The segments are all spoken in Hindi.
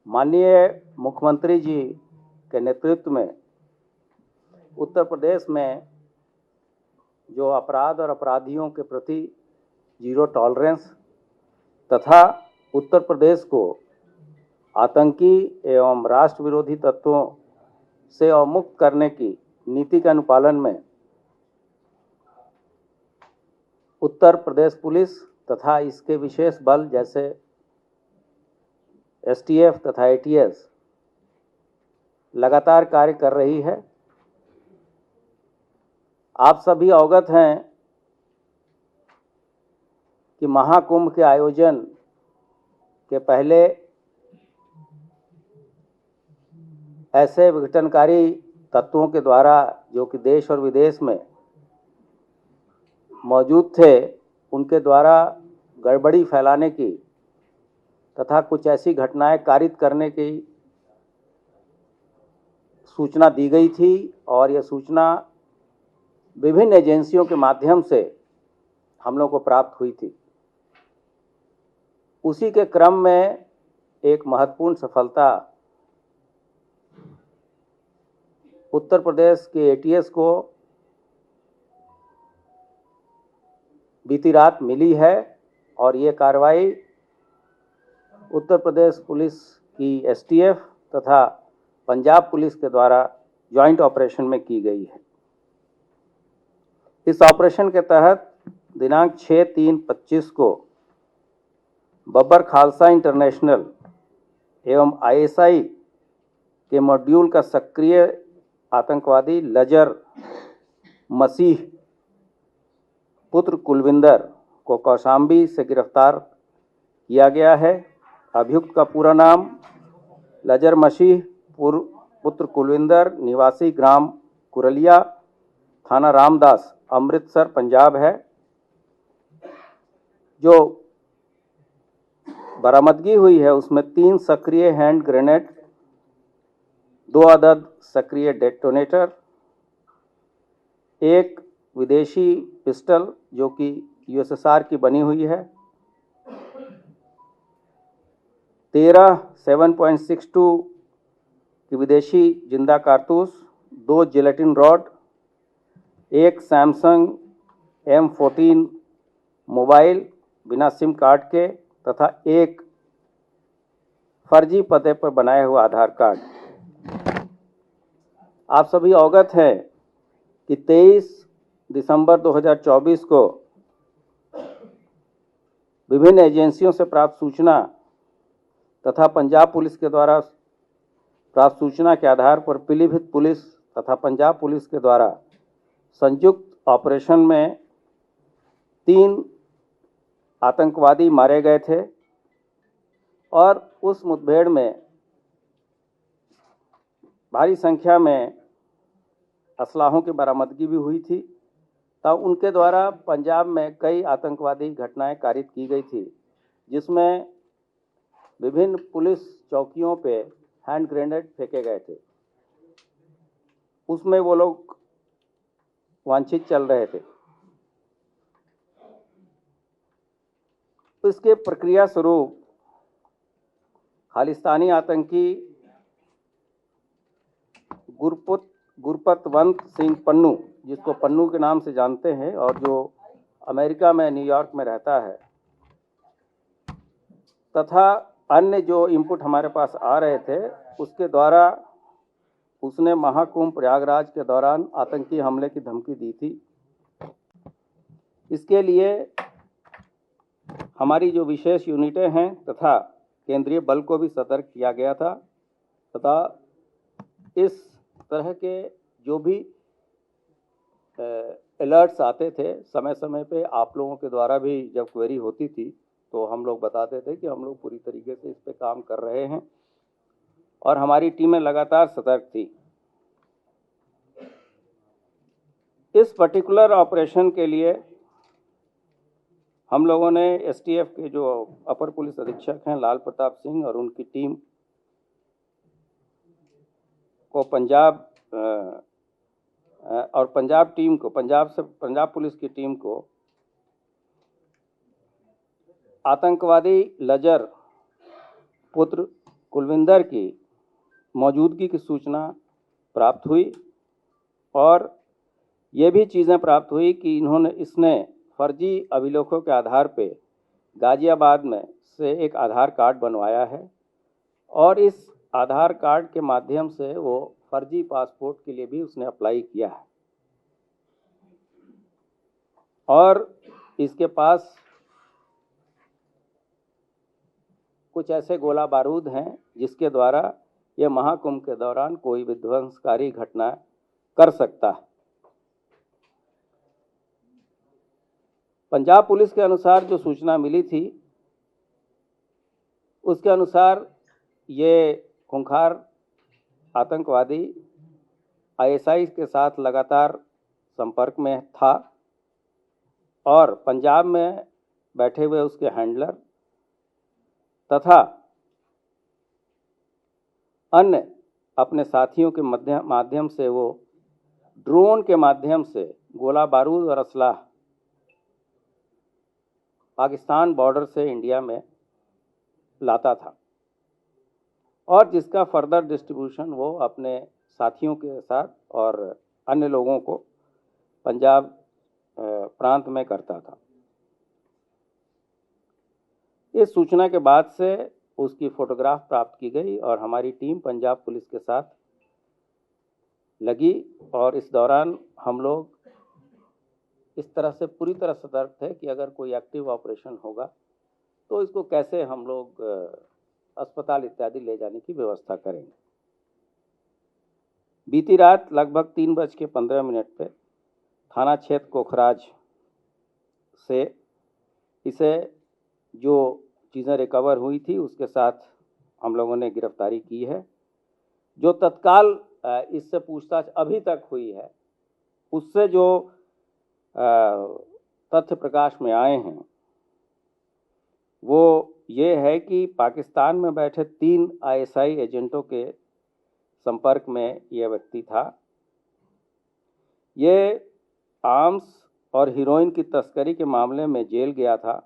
माननीय मुख्यमंत्री जी के नेतृत्व में उत्तर प्रदेश में जो अपराध और अपराधियों के प्रति जीरो टॉलरेंस तथा उत्तर प्रदेश को आतंकी एवं राष्ट्र विरोधी तत्वों से अवमुक्त करने की नीति के अनुपालन में उत्तर प्रदेश पुलिस तथा इसके विशेष बल जैसे एसटीएफ तथा एटीएस लगातार कार्य कर रही है। आप सभी अवगत हैं कि महाकुंभ के आयोजन के पहले ऐसे विघटनकारी तत्वों के द्वारा जो कि देश और विदेश में मौजूद थे, उनके द्वारा गड़बड़ी फैलाने की तथा कुछ ऐसी घटनाएं कारित करने की सूचना दी गई थी और यह सूचना विभिन्न एजेंसियों के माध्यम से हम लोग को प्राप्त हुई थी। उसी के क्रम में एक महत्वपूर्ण सफलता उत्तर प्रदेश के एटीएस को बीती रात मिली है और ये कार्रवाई उत्तर प्रदेश पुलिस की एसटीएफ तथा पंजाब पुलिस के द्वारा जॉइंट ऑपरेशन में की गई है। इस ऑपरेशन के तहत दिनांक 6/3/25 को बब्बर खालसा इंटरनेशनल एवं आईएसआई के मॉड्यूल का सक्रिय आतंकवादी लजर मसीह पुत्र कुलविंदर को कौशाम्बी से गिरफ्तार किया गया है। अभियुक्त का पूरा नाम लजर मसीह पुत्र कुलविंदर, निवासी ग्राम कुरलिया, थाना रामदास, अमृतसर, पंजाब है। जो बरामदगी हुई है उसमें 3 सक्रिय हैंड ग्रेनेड, 2 अदद सक्रिय डेटोनेटर, 1 विदेशी पिस्टल जो कि यूएसएसआर की बनी हुई है, 13 7.62 की विदेशी जिंदा कारतूस, 2 gelatin rod, 1 Samsung M14 mobile बिना सिम कार्ड के तथा 1 फर्जी पते पर बनाए हुए आधार कार्ड। आप सभी अवगत हैं कि 23 दिसंबर 2024 को विभिन्न एजेंसियों से प्राप्त सूचना तथा पंजाब पुलिस के द्वारा प्राप्त सूचना के आधार पर पीलीभीत पुलिस तथा पंजाब पुलिस के द्वारा संयुक्त ऑपरेशन में 3 आतंकवादी मारे गए थे और उस मुठभेड़ में भारी संख्या में असलाहों की बरामदगी भी हुई थी। तब उनके द्वारा पंजाब में कई आतंकवादी घटनाएं कारित की गई थी, जिसमें विभिन्न पुलिस चौकियों पे हैंड ग्रेनेड फेंके गए थे। उसमें वो लोग वांछित चल रहे थे। इसके प्रक्रिया स्वरूप खालिस्तानी आतंकी गुरपतवंत सिंह पन्नू, जिसको पन्नू के नाम से जानते हैं और जो अमेरिका में न्यूयॉर्क में रहता है, तथा अन्य जो इनपुट हमारे पास आ रहे थे, उसके द्वारा उसने महाकुंभ प्रयागराज के दौरान आतंकी हमले की धमकी दी थी। इसके लिए हमारी जो विशेष यूनिटें हैं तथा केंद्रीय बल को भी सतर्क किया गया था तथा इस तरह के जो भी अलर्ट्स आते थे, समय समय पे आप लोगों के द्वारा भी जब क्वेरी होती थी तो हम लोग बताते थे कि हम लोग पूरी तरीके से इस पे काम कर रहे हैं और हमारी टीमें लगातार सतर्क थी। इस पर्टिकुलर ऑपरेशन के लिए हम लोगों ने एसटीएफ के जो अपर पुलिस अधीक्षक हैं लाल प्रताप सिंह और उनकी टीम को पंजाब पुलिस की टीम को आतंकवादी लजर पुत्र कुलविंदर की मौजूदगी की सूचना प्राप्त हुई और ये भी चीज़ें प्राप्त हुई कि इसने फर्जी अभिलेखों के आधार पे गाजियाबाद में से एक आधार कार्ड बनवाया है और इस आधार कार्ड के माध्यम से वो फर्जी पासपोर्ट के लिए भी उसने अप्लाई किया है और इसके पास कुछ ऐसे गोला बारूद हैं जिसके द्वारा यह महाकुंभ के दौरान कोई विध्वंसकारी घटना कर सकता है। पंजाब पुलिस के अनुसार जो सूचना मिली थी उसके अनुसार ये खूंखार आतंकवादी आईएसआई के साथ लगातार संपर्क में था और पंजाब में बैठे हुए उसके हैंडलर तथा अन्य अपने साथियों के माध्यम से वो ड्रोन के माध्यम से गोला बारूद और असलाह पाकिस्तान बॉर्डर से इंडिया में लाता था और जिसका फर्दर डिस्ट्रीब्यूशन वो अपने साथियों के साथ और अन्य लोगों को पंजाब प्रांत में करता था। इस सूचना के बाद से उसकी फोटोग्राफ प्राप्त की गई और हमारी टीम पंजाब पुलिस के साथ लगी और इस दौरान हम लोग इस तरह से पूरी तरह सतर्क थे कि अगर कोई एक्टिव ऑपरेशन होगा तो इसको कैसे हम लोग अस्पताल इत्यादि ले जाने की व्यवस्था करेंगे। बीती रात लगभग 3:15 पे थाना क्षेत्र कोखराज से इसे जो चीज़ें रिकवर हुई थी उसके साथ हम लोगों ने गिरफ्तारी की है। जो तत्काल इससे पूछताछ अभी तक हुई है उससे जो तथ्य प्रकाश में आए हैं वो ये है कि पाकिस्तान में बैठे 3 आईएसआई एजेंटों के संपर्क में यह व्यक्ति था। ये आर्म्स और हीरोइन की तस्करी के मामले में जेल गया था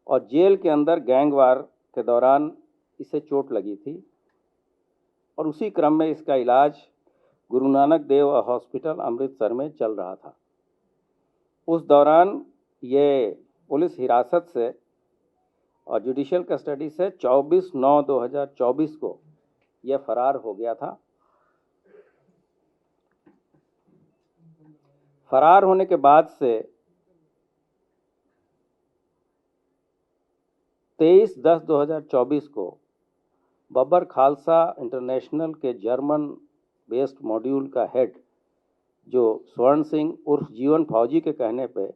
और जेल के अंदर गैंगवार के दौरान इसे चोट लगी थी और उसी क्रम में इसका इलाज गुरु नानक देव हॉस्पिटल अमृतसर में चल रहा था। उस दौरान ये पुलिस हिरासत से और जुडिशियल कस्टडी से 24/9/2024 को यह फरार हो गया था। फरार होने के बाद से 23/10/2024 को बब्बर खालसा इंटरनेशनल के जर्मन बेस्ड मॉड्यूल का हेड जो स्वर्ण सिंह उर्फ जीवन फौजी के कहने पे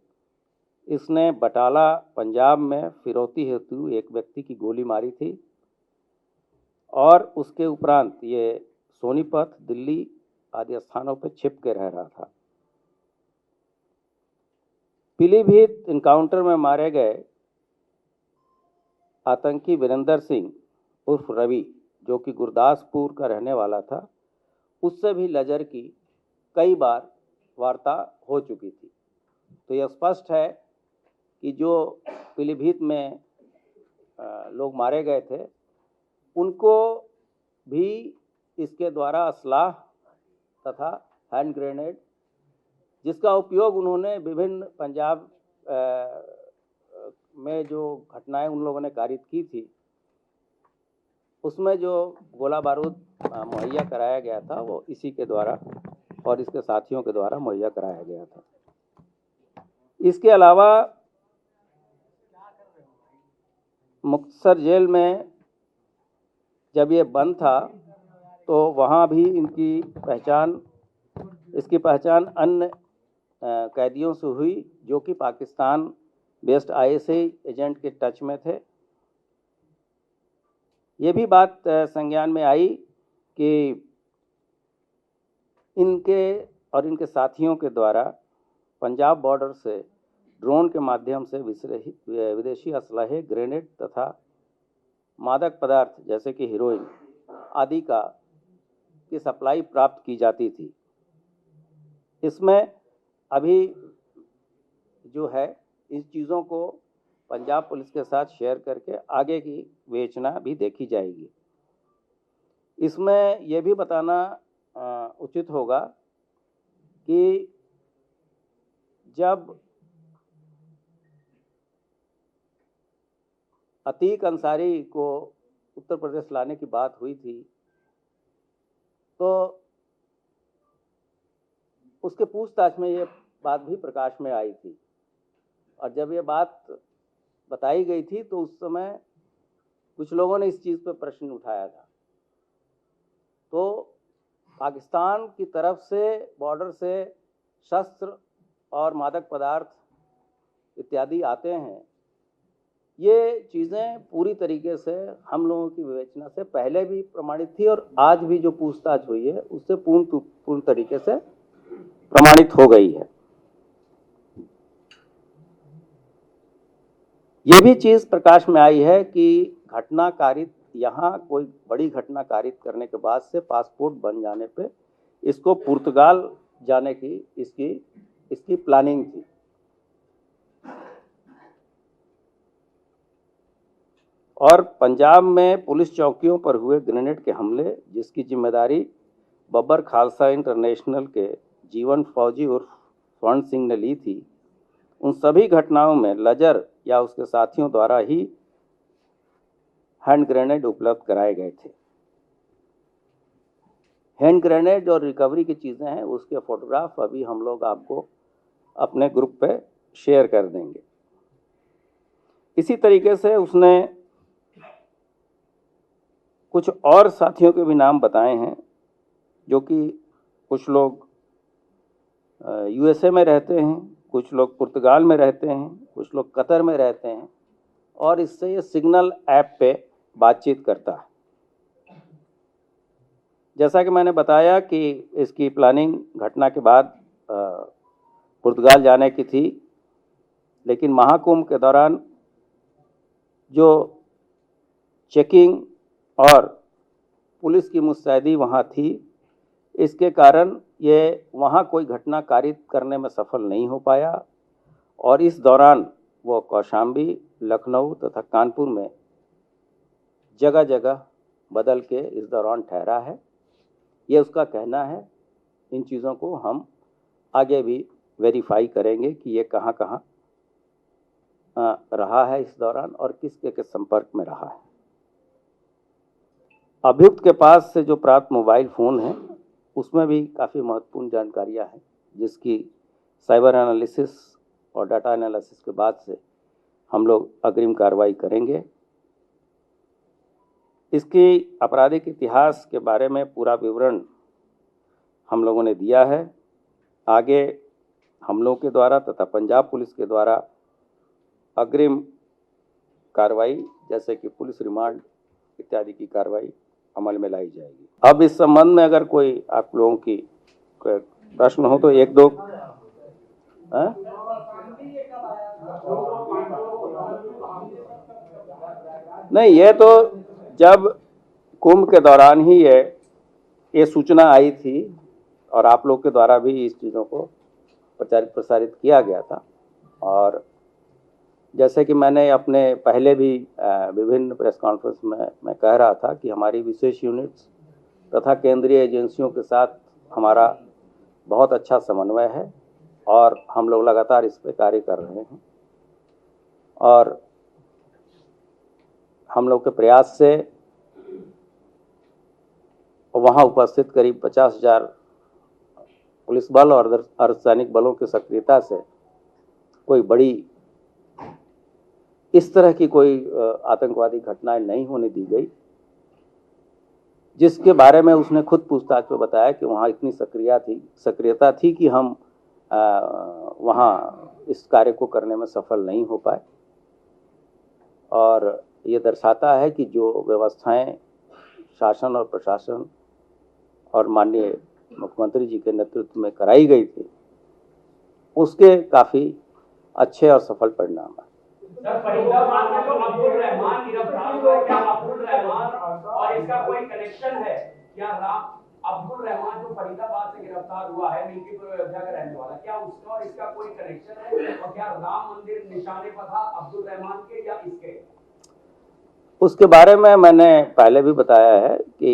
इसने बटाला पंजाब में फिरौती हेतु एक व्यक्ति की गोली मारी थी और उसके उपरांत ये सोनीपत, दिल्ली आदि स्थानों पर छिप के रह रहा था। पीलीभीत इनकाउंटर में मारे गए आतंकी वीरेंद्र सिंह उर्फ रवि जो कि गुरदासपुर का रहने वाला था, उससे भी लजर की कई बार वार्ता हो चुकी थी। तो यह स्पष्ट है कि जो पीलीभीत में लोग मारे गए थे उनको भी इसके द्वारा असलाह तथा हैंड ग्रेनेड जिसका उपयोग उन्होंने विभिन्न पंजाब में जो घटनाएं उन लोगों ने कारित की थी उसमें जो गोला बारूद मुहैया कराया गया था वो इसी के द्वारा और इसके साथियों के द्वारा मुहैया कराया गया था। इसके अलावा मुक्तसर जेल में जब ये बंद था तो वहाँ भी इसकी पहचान अन्य कैदियों से हुई जो कि पाकिस्तान बेस्ड आईएसआई एजेंट के टच में थे। ये भी बात संज्ञान में आई कि इनके साथियों के द्वारा पंजाब बॉर्डर से ड्रोन के माध्यम से विदेशी असलहे, ग्रेनेड तथा मादक पदार्थ जैसे कि हीरोइन आदि की सप्लाई प्राप्त की जाती थी। इसमें अभी जो है इस चीज़ों को पंजाब पुलिस के साथ शेयर करके आगे की विवेचना भी देखी जाएगी। इसमें यह भी बताना उचित होगा कि जब अतीक अंसारी को उत्तर प्रदेश लाने की बात हुई थी तो उसके पूछताछ में ये बात भी प्रकाश में आई थी, और जब ये बात बताई गई थी तो उस समय कुछ लोगों ने इस चीज़ पर प्रश्न उठाया था। तो पाकिस्तान की तरफ से बॉर्डर से शस्त्र और मादक पदार्थ इत्यादि आते हैं, ये चीज़ें पूरी तरीके से हम लोगों की विवेचना से पहले भी प्रमाणित थी और आज भी जो पूछताछ हुई है उससे पूर्ण तरीके से प्रमाणित हो गई है। ये भी चीज़ प्रकाश में आई है कि घटना कारित, यहाँ कोई बड़ी घटना कारित करने के बाद से पासपोर्ट बन जाने पे इसको पुर्तगाल जाने की इसकी प्लानिंग थी। और पंजाब में पुलिस चौकियों पर हुए ग्रेनेड के हमले, जिसकी जिम्मेदारी बब्बर खालसा इंटरनेशनल के जीवन फौजी उर्फ स्वर्ण सिंह ने ली थी, उन सभी घटनाओं में लजर या उसके साथियों द्वारा ही हैंड ग्रेनेड उपलब्ध कराए गए थे। हैंड ग्रेनेड और रिकवरी की चीज़ें हैं, उसके फोटोग्राफ अभी हम लोग आपको अपने ग्रुप पे शेयर कर देंगे। इसी तरीके से उसने कुछ और साथियों के भी नाम बताए हैं, जो कि कुछ लोग यूएसए में रहते हैं, कुछ लोग पुर्तगाल में रहते हैं, कुछ लोग कतर में रहते हैं, और इससे ये सिग्नल ऐप पे बातचीत करता है। जैसा कि मैंने बताया कि इसकी प्लानिंग घटना के बाद पुर्तगाल जाने की थी, लेकिन महाकुंभ के दौरान जो चेकिंग और पुलिस की मुस्तैदी वहाँ थी, इसके कारण ये वहाँ कोई घटना कारित करने में सफल नहीं हो पाया, और इस दौरान वो कौशाम्बी, लखनऊ तथा कानपुर में जगह जगह बदल के इस दौरान ठहरा है। ये उसका कहना है। इन चीज़ों को हम आगे भी वेरीफाई करेंगे कि ये कहाँ कहाँ रहा है इस दौरान और किसके संपर्क में रहा है। अभियुक्त के पास से जो प्राप्त मोबाइल फ़ोन है उसमें भी काफ़ी महत्वपूर्ण जानकारियां हैं, जिसकी साइबर एनालिसिस और डाटा एनालिसिस के बाद से हम लोग अग्रिम कार्रवाई करेंगे। इसकी आपराधिक इतिहास के बारे में पूरा विवरण हम लोगों ने दिया है। आगे हम लोगों के द्वारा तथा पंजाब पुलिस के द्वारा अग्रिम कार्रवाई जैसे कि पुलिस रिमांड इत्यादि की कार्रवाई अमल में लाई जाएगी। अब इस संबंध में अगर कोई आप लोगों की प्रश्न हो तो एक दो नहीं, ये तो जब कुंभ के दौरान ही ये सूचना आई थी और आप लोग के द्वारा भी इस चीज़ों को प्रसारित किया गया था। और जैसे कि मैंने अपने पहले भी विभिन्न प्रेस कॉन्फ्रेंस में मैं कह रहा था कि हमारी विशेष यूनिट्स तथा केंद्रीय एजेंसियों के साथ हमारा बहुत अच्छा समन्वय है और हम लोग लगातार इस पर कार्य कर रहे हैं। और हम लोग के प्रयास से वहाँ उपस्थित करीब 50,000 पुलिस बल और अर्धसैनिक बलों की सक्रियता से कोई बड़ी इस तरह की कोई आतंकवादी घटनाएं नहीं होने दी गई, जिसके बारे में उसने खुद पूछताछ में बताया कि वहाँ इतनी सक्रियता थी कि हम वहाँ इस कार्य को करने में सफल नहीं हो पाए। और ये दर्शाता है कि जो व्यवस्थाएं शासन और प्रशासन और माननीय मुख्यमंत्री जी के नेतृत्व में कराई गई थी, उसके काफ़ी अच्छे और सफल परिणाम हैं। सर, फरीदाबाद में जो अब्दुल रहमान गिरफ्तार हुआ, क्या अब्दुल रहमान और इसका कोई कनेक्शन है? क्या अब्दुल रहमान जो फरीदाबाद से गिरफ्तार हुआ है, मिल्कीपुर अयोध्या का रहने वाला, क्या उसका और इसका कोई कनेक्शन है? और क्या राम मंदिर निशाने पर था अब्दुल रहमान के या इसके? उसके बारे में मैंने पहले भी बताया है कि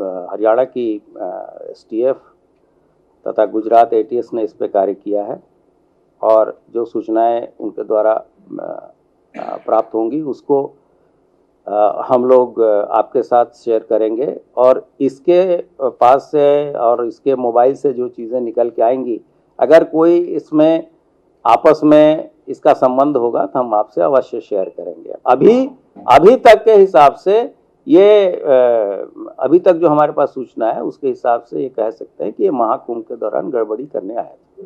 हरियाणा की एसटीएफ तथा गुजरात एटीएस ने इस पे कार्य किया है और जो सूचनाएं उनके द्वारा प्राप्त होंगी उसको हम लोग आपके साथ शेयर करेंगे। और इसके पास से और इसके मोबाइल से जो चीज़ें निकल के आएंगी, अगर कोई इसमें आपस में इसका संबंध होगा तो हम आपसे अवश्य शेयर करेंगे। अभी तक के हिसाब से ये अभी तक जो हमारे पास सूचना है उसके हिसाब से ये कह सकते हैं कि ये महाकुंभ के दौरान गड़बड़ी करने आए थे।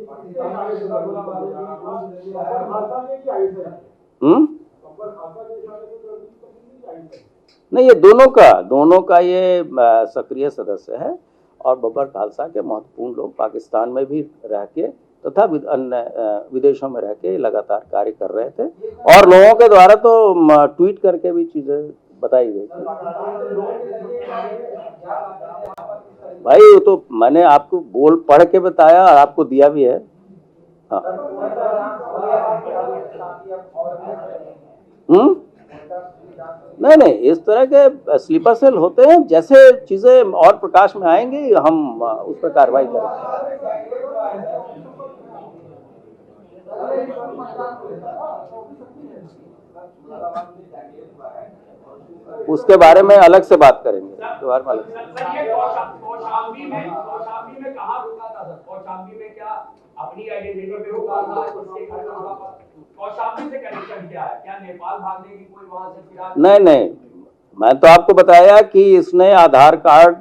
नहीं, ये दोनों का ये सक्रिय सदस्य है और बब्बर खालसा के महत्वपूर्ण लोग पाकिस्तान में भी रह के तथा अन्य विदेशों में रह के लगातार कार्य कर रहे थे और लोगों के द्वारा तो ट्वीट करके भी चीजें बताई गई थी। भाई वो तो मैंने आपको पढ़ के बताया और आपको दिया भी है। हाँ। नहीं, इस तरह के स्लीपर सेल होते हैं। जैसे चीजें और प्रकाश में आएंगी हम उस पर कार्रवाई करेंगे। उसके बारे में अलग से बात करेंगे। उसके बारे में अलग से। कौशाम्बी में कहाँ रुका था सर? कौशाम्बी में क्या अपनी आइडेंटिटी पे रुका था? इसके घर में रुका था? कौशाम्बी से कनेक्शन क्या है? क्या नेपाल भागने की कोई वहां से फिराक? नहीं, मैं तो आपको बताया कि इसने आधार कार्ड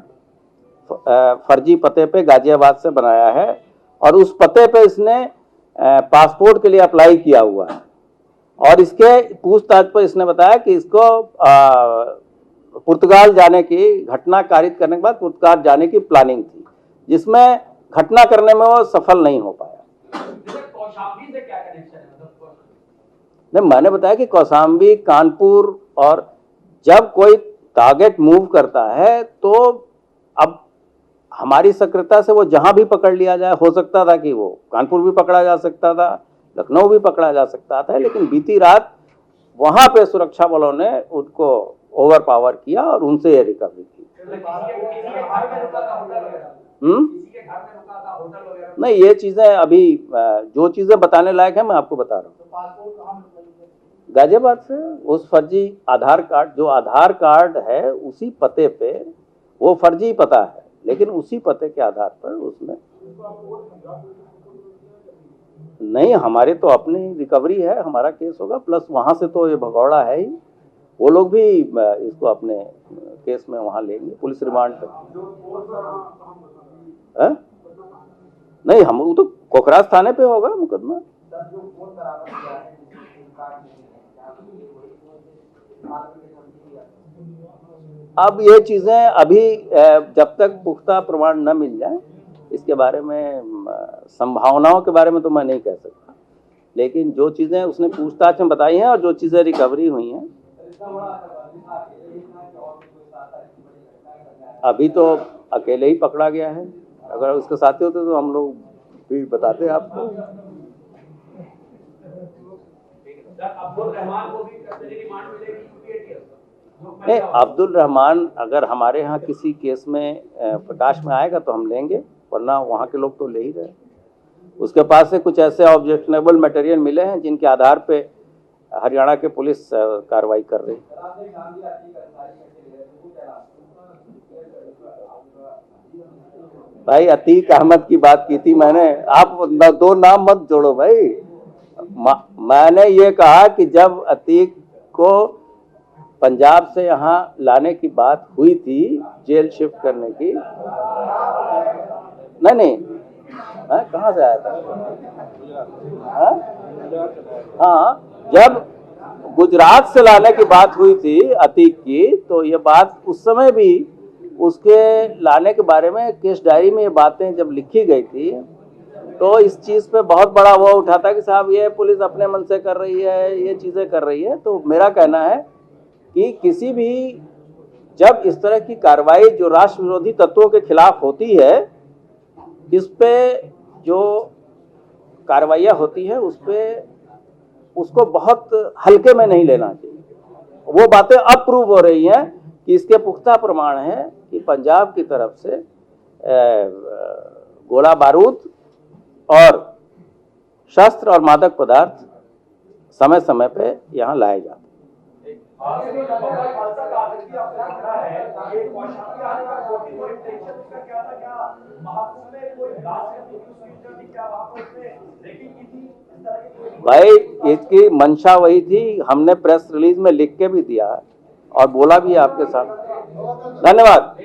फर्जी पते पे गाजियाबाद से बनाया है और उस पते पे इसने पासपोर्ट के लिए अप्लाई किया हुआ है और इसके पूछताछ पर इसने बताया कि इसको पुर्तगाल जाने की घटना कारित करने के बाद पुर्तगाल जाने की प्लानिंग थी, जिसमें घटना करने में वो सफल नहीं हो पाया। कौशाम्बी से क्या कनेक्शन है? नहीं, मैंने बताया कि कौशाम्बी, कानपुर, और जब कोई टारगेट मूव करता है तो अब हमारी सक्रियता से वो जहां भी पकड़ लिया जाए, हो सकता था कि वो कानपुर भी पकड़ा जा सकता था, लखनऊ भी पकड़ा जा सकता था, लेकिन बीती रात वहां पे सुरक्षा बलों ने उनको ओवर पावर किया और उनसे ये रिकवरी की। नहीं, ये चीजें अभी जो चीजें बताने लायक है मैं आपको बता रहा हूँ। गाजियाबाद से उस फर्जी आधार कार्ड, जो आधार कार्ड है उसी पते पे, वो फर्जी पता है लेकिन उसी पते के आधार पर उसने नहीं, हमारे तो अपनी रिकवरी है, हमारा केस होगा, प्लस वहां से तो ये भगौड़ा है ही, वो लोग भी इसको अपने केस में वहां लेंगे, पुलिस रिमांड पर। नहीं, हम वो तो कोकराज थाने पे होगा मुकदमा। अब ये चीजें अभी जब तक पुख्ता प्रमाण न मिल जाए, इसके बारे में संभावनाओं के बारे में तो मैं नहीं कह सकता, लेकिन जो चीजें उसने पूछताछ में बताई हैं और जो चीजें रिकवरी हुई हैं, अभी तो अकेले ही पकड़ा गया है। अगर उसके साथी होते तो हम लोग भी बताते आपको। अब्दुल रहमान को भी कस्टडी रिमांड मिलेगी? नहीं, अब्दुल रहमान अगर हमारे यहाँ किसी केस में प्रकाश में आएगा तो हम लेंगे, वरना वहाँ के लोग तो ले ही रहे। उसके पास से कुछ ऐसे ऑब्जेक्शनेबल मटेरियल मिले हैं जिनके आधार पे हरियाणा के पुलिस कार्रवाई कर रही है। भाई अतीक अहमद की बात की थी मैंने, आप दो नाम मत जोड़ो भाई। मैंने ये कहा कि जब अतीक को पंजाब से यहाँ लाने की बात हुई थी, जेल शिफ्ट करने की, नहीं, कहाँ से आया था? हाँ, जब गुजरात से लाने की बात हुई थी अतीक की, तो ये बात उस समय भी उसके लाने के बारे में केस डायरी में ये बातें जब लिखी गई थी, तो इस चीज पे बहुत बड़ा वो उठा था कि साहब ये पुलिस अपने मन से कर रही है, ये चीजें कर रही है। तो मेरा कहना है कि किसी भी जब इस तरह की कार्रवाई जो राष्ट्र विरोधी तत्वों के खिलाफ होती है, इस पे जो कार्रवाइयाँ होती है उस पे उसको बहुत हल्के में नहीं लेना चाहिए। वो बातें अब प्रूव हो रही हैं कि इसके पुख्ता प्रमाण है कि पंजाब की तरफ से गोला बारूद और शस्त्र और मादक पदार्थ समय समय पे यहाँ लाए जाते हैं। भाई इसकी मंशा वही थी, हमने प्रेस रिलीज में लिख के भी दिया है और बोला भी आपके साथ। धन्यवाद।